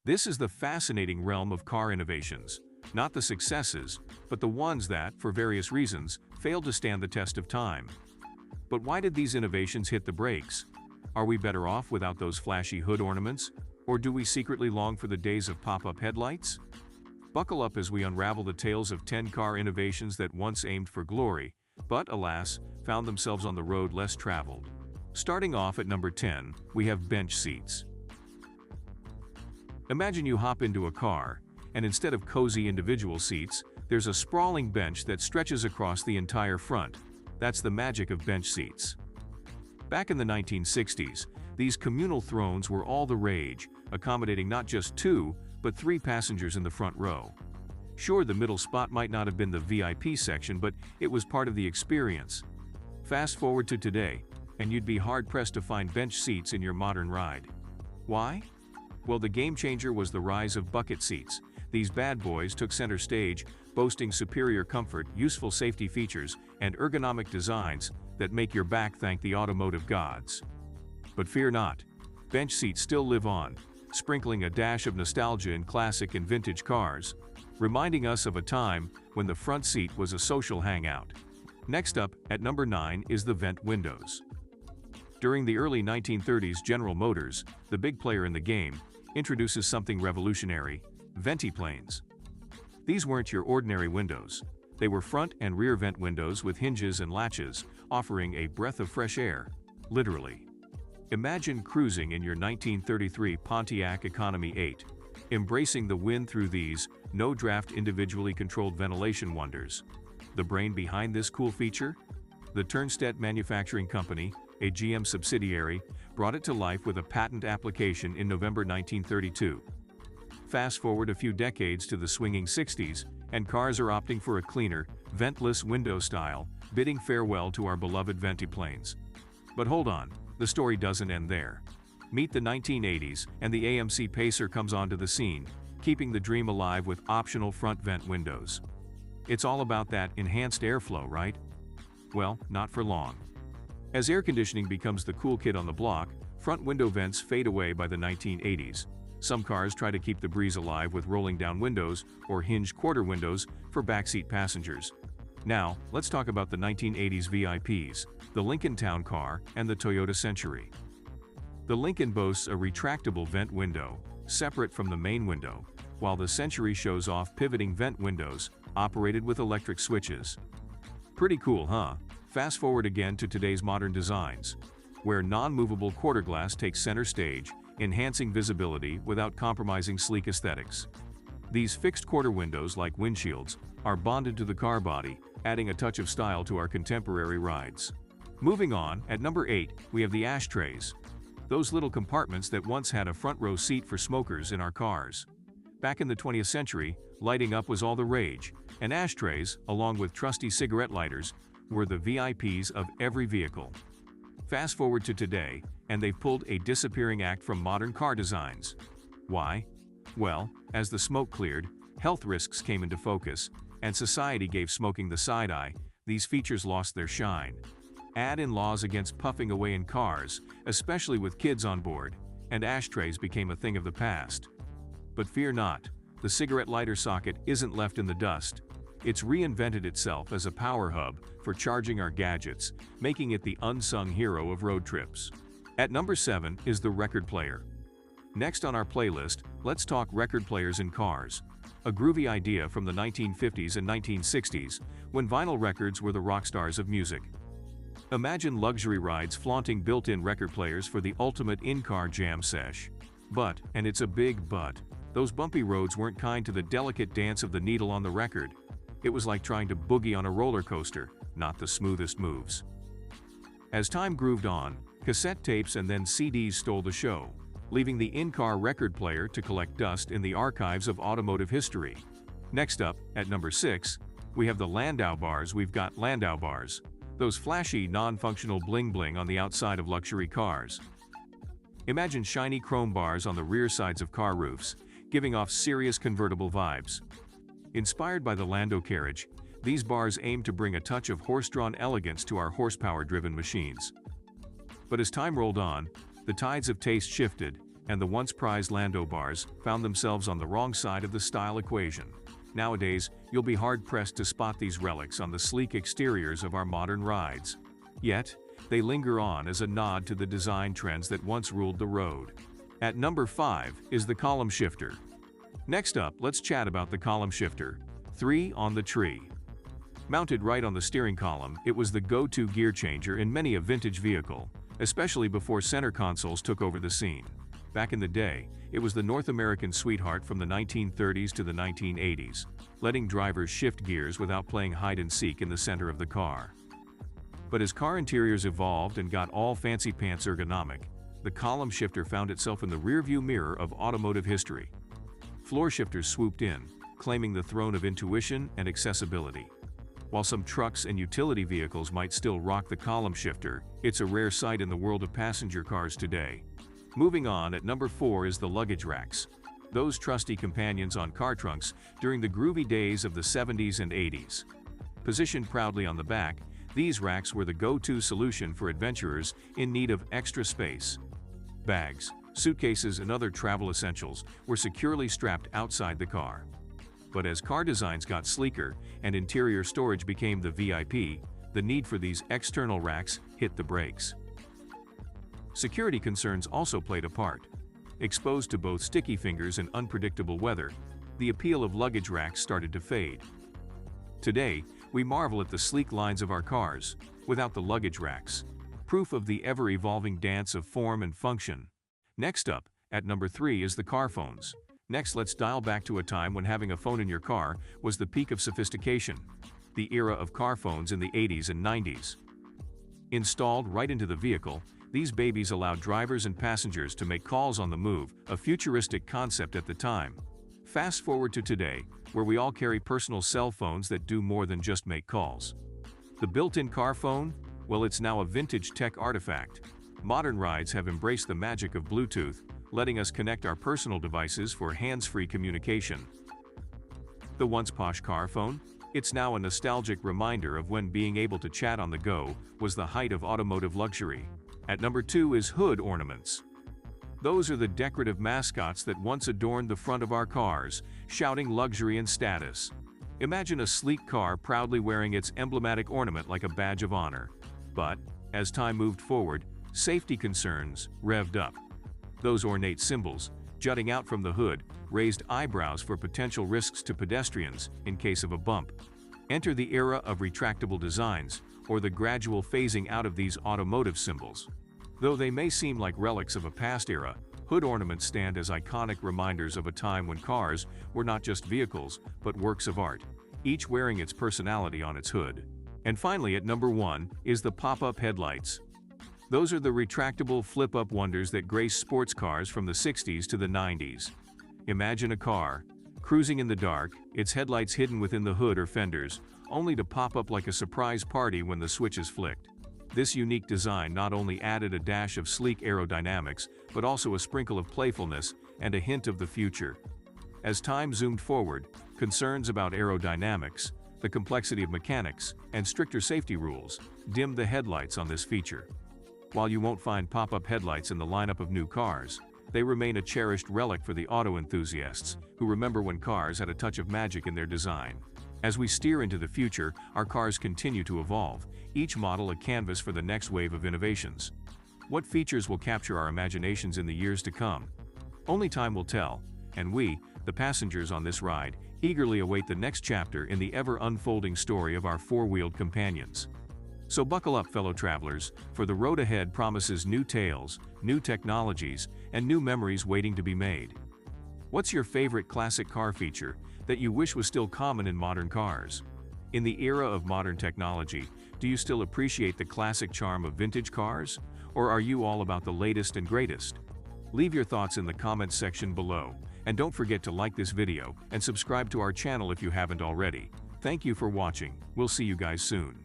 This is the fascinating realm of car innovations, not the successes, but the ones that, for various reasons, failed to stand the test of time. But why did these innovations hit the brakes? Are we better off without those flashy hood ornaments? Or do we secretly long for the days of pop-up headlights? Buckle up as we unravel the tales of 10 car innovations that once aimed for glory, but alas, found themselves on the road less traveled. Starting off at number 10, we have bench seats. Imagine you hop into a car, and instead of cozy individual seats, there's a sprawling bench that stretches across the entire front. That's the magic of bench seats. Back in the 1960s, these communal thrones were all the rage, accommodating not just 2, but 3 passengers in the front row. Sure, the middle spot might not have been the VIP section, but it was part of the experience. Fast forward to today, and you'd be hard-pressed to find bench seats in your modern ride. Why? Well, the game changer was the rise of bucket seats. These bad boys took center stage, boasting superior comfort, useful safety features, and ergonomic designs that make your back thank the automotive gods. But fear not, bench seats still live on, sprinkling a dash of nostalgia in classic and vintage cars, reminding us of a time when the front seat was a social hangout. Next up, at number 9, is the vent windows. During the early 1930s, General Motors, the big player in the game, introduces something revolutionary: ventiplanes. These weren't your ordinary windows. They were front and rear vent windows with hinges and latches, offering a breath of fresh air, literally. Imagine cruising in your 1933 Pontiac Economy 8, embracing the wind through these no-draft individually controlled ventilation wonders. The brain behind this cool feature? The Turnstedt Manufacturing Company, a GM subsidiary, brought it to life with a patent application in November 1932. Fast forward a few decades to the swinging 60s, and cars are opting for a cleaner, ventless window style, bidding farewell to our beloved ventiplanes. But hold on, the story doesn't end there. Meet the 1980s, and the AMC Pacer comes onto the scene, keeping the dream alive with optional front vent windows. It's all about that enhanced airflow, right? Well, not for long. As air conditioning becomes the cool kid on the block, front window vents fade away by the 1980s. Some cars try to keep the breeze alive with rolling down windows or hinged quarter windows for backseat passengers. Now, let's talk about the 1980s VIPs, the Lincoln Town Car and the Toyota Century. The Lincoln boasts a retractable vent window, separate from the main window, while the Century shows off pivoting vent windows, operated with electric switches. Pretty cool, huh? Fast forward again to today's modern designs, where non-movable quarter glass takes center stage, enhancing visibility without compromising sleek aesthetics. These fixed quarter windows, like windshields, are bonded to the car body, adding a touch of style to our contemporary rides. Moving on, at number 8, we have the ashtrays. Those little compartments that once had a front row seat for smokers in our cars. Back in the 20th century, lighting up was all the rage, and ashtrays, along with trusty cigarette lighters, were the VIPs of every vehicle. Fast forward to today, and they've pulled a disappearing act from modern car designs. Why? Well, as the smoke cleared, health risks came into focus, and society gave smoking the side eye. These features lost their shine. Add in laws against puffing away in cars, especially with kids on board, and ashtrays became a thing of the past. But fear not, the cigarette lighter socket isn't left in the dust. It's reinvented itself as a power hub for charging our gadgets, making it the unsung hero of road trips. At number 7 is the record player. Next on our playlist, let's talk record players in cars. A groovy idea from the 1950s and 1960s, when vinyl records were the rock stars of music. Imagine luxury rides flaunting built-in record players for the ultimate in-car jam sesh. But, and it's a big but, those bumpy roads weren't kind to the delicate dance of the needle on the record. It was like trying to boogie on a roller coaster, not the smoothest moves. As time grooved on, cassette tapes and then CDs stole the show, leaving the in-car record player to collect dust in the archives of automotive history. Next up, at number 6, we have the Landau bars. We've got Landau bars, those flashy, non-functional bling-bling on the outside of luxury cars. Imagine shiny chrome bars on the rear sides of car roofs, giving off serious convertible vibes. Inspired by the Landau carriage, these bars aim to bring a touch of horse-drawn elegance to our horsepower-driven machines. But as time rolled on, the tides of taste shifted, and the once prized Lando bars found themselves on the wrong side of the style equation. Nowadays, you'll be hard-pressed to spot these relics on the sleek exteriors of our modern rides. Yet, they linger on as a nod to the design trends that once ruled the road. At number 5 is the column shifter. Next up, let's chat about the column shifter. 3 on the tree. Mounted right on the steering column, it was the go-to gear changer in many a vintage vehicle, especially before center consoles took over the scene. Back in the day, it was the North American sweetheart from the 1930s to the 1980s, letting drivers shift gears without playing hide-and-seek in the center of the car. But as car interiors evolved and got all fancy-pants ergonomic, the column shifter found itself in the rearview mirror of automotive history. Floor shifters swooped in, claiming the throne of intuition and accessibility. While some trucks and utility vehicles might still rock the column shifter, it's a rare sight in the world of passenger cars today. Moving on, at number 4 is the luggage racks. Those trusty companions on car trunks during the groovy days of the 70s and 80s. Positioned proudly on the back, these racks were the go-to solution for adventurers in need of extra space. Bags, suitcases, and other travel essentials were securely strapped outside the car. But as car designs got sleeker and interior storage became the VIP, the need for these external racks hit the brakes. Security concerns also played a part. Exposed to both sticky fingers and unpredictable weather, the appeal of luggage racks started to fade. Today, we marvel at the sleek lines of our cars, without the luggage racks, proof of the ever-evolving dance of form and function. Next up, at number 3 is the car phones. Next, let's dial back to a time when having a phone in your car was the peak of sophistication, the era of car phones in the 80s and 90s. Installed right into the vehicle, these babies allowed drivers and passengers to make calls on the move, a futuristic concept at the time. Fast forward to today, where we all carry personal cell phones that do more than just make calls. The built-in car phone? Well, it's now a vintage tech artifact. Modern rides have embraced the magic of Bluetooth, letting us connect our personal devices for hands-free communication. The once posh car phone? It's now a nostalgic reminder of when being able to chat on the go was the height of automotive luxury. At number 2 is hood ornaments. Those are the decorative mascots that once adorned the front of our cars, shouting luxury and status. Imagine a sleek car proudly wearing its emblematic ornament like a badge of honor. But, as time moved forward, safety concerns revved up. Those ornate symbols, jutting out from the hood, raised eyebrows for potential risks to pedestrians in case of a bump. Enter the era of retractable designs, or the gradual phasing out of these automotive symbols. Though they may seem like relics of a past era, hood ornaments stand as iconic reminders of a time when cars were not just vehicles, but works of art, each wearing its personality on its hood. And finally, at number 1 is the pop-up headlights. Those are the retractable flip-up wonders that grace sports cars from the 60s to the 90s. Imagine a car, cruising in the dark, its headlights hidden within the hood or fenders, only to pop up like a surprise party when the switch is flicked. This unique design not only added a dash of sleek aerodynamics, but also a sprinkle of playfulness and a hint of the future. As time zoomed forward, concerns about aerodynamics, the complexity of mechanics, and stricter safety rules dimmed the headlights on this feature. While you won't find pop-up headlights in the lineup of new cars, they remain a cherished relic for the auto enthusiasts who remember when cars had a touch of magic in their design. As we steer into the future, our cars continue to evolve, each model a canvas for the next wave of innovations. What features will capture our imaginations in the years to come? Only time will tell, and we, the passengers on this ride, eagerly await the next chapter in the ever-unfolding story of our four-wheeled companions. So buckle up, fellow travelers, for the road ahead promises new tales, new technologies, and new memories waiting to be made. What's your favorite classic car feature that you wish was still common in modern cars? In the era of modern technology, do you still appreciate the classic charm of vintage cars? Or are you all about the latest and greatest? Leave your thoughts in the comments section below, and don't forget to like this video and subscribe to our channel if you haven't already. Thank you for watching. We'll see you guys soon.